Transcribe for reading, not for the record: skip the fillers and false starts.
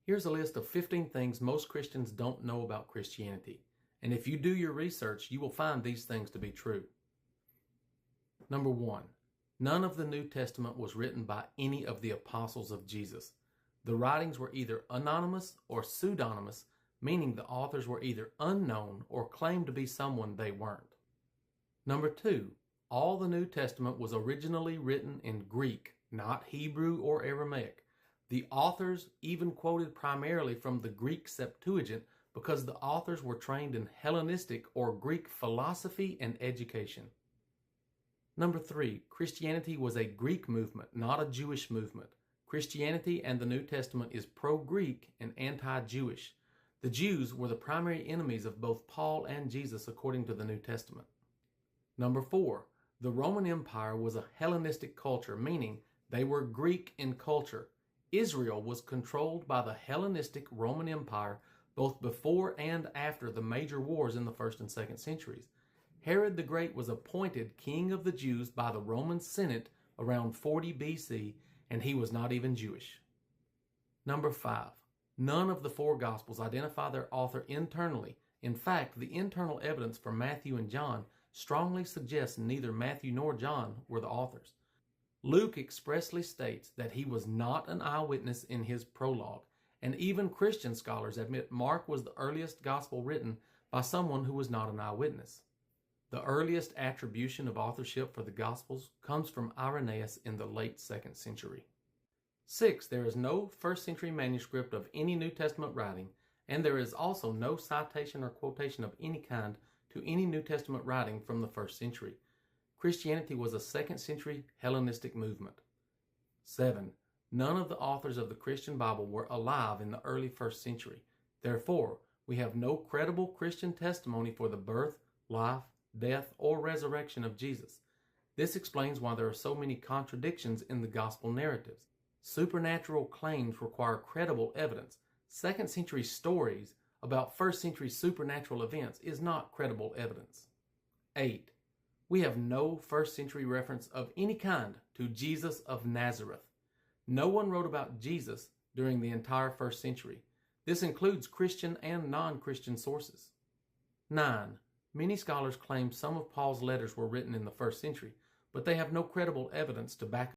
Here's a list of 15 things most Christians don't know about Christianity. And if you do your research, you will find these things to be true. Number 1. None of the New Testament was written by any of the apostles of Jesus. The writings were either anonymous or pseudonymous, meaning the authors were either unknown or claimed to be someone they weren't. Number 2. All the New Testament was originally written in Greek, not Hebrew or Aramaic. The authors even quoted primarily from the Greek Septuagint because the authors were trained in Hellenistic or Greek philosophy and education. Number 3, Christianity was a Greek movement, not a Jewish movement. Christianity and the New Testament is pro-Greek and anti-Jewish. The Jews were the primary enemies of both Paul and Jesus according to the New Testament. Number 4, the Roman Empire was a Hellenistic culture, meaning they were Greek in culture. Israel was controlled by the Hellenistic Roman Empire both before and after the major wars in the 1st and 2nd centuries. Herod the Great was appointed king of the Jews by the Roman Senate around 40 BC, and he was not even Jewish. Number 5. None of the 4 Gospels identify their author internally. In fact, the internal evidence for Matthew and John strongly suggests neither Matthew nor John were the authors. Luke expressly states that he was not an eyewitness in his prologue, and even Christian scholars admit Mark was the earliest gospel written by someone who was not an eyewitness. The earliest attribution of authorship for the Gospels comes from Irenaeus in the late 2nd century. 6. There is no 1st century manuscript of any New Testament writing, and there is also no citation or quotation of any kind to any New Testament writing from the 1st century. Christianity was a 2nd century Hellenistic movement. 7. None of the authors of the Christian Bible were alive in the early 1st century. Therefore, we have no credible Christian testimony for the birth, life, death, or resurrection of Jesus. This explains why there are so many contradictions in the gospel narratives. Supernatural claims require credible evidence. 2nd century stories about 1st century supernatural events is not credible evidence. 8. We have no 1st century reference of any kind to Jesus of Nazareth. No one wrote about Jesus during the entire 1st century. This includes Christian and non-Christian sources. 9. Many scholars claim some of Paul's letters were written in the 1st century, but they have no credible evidence to back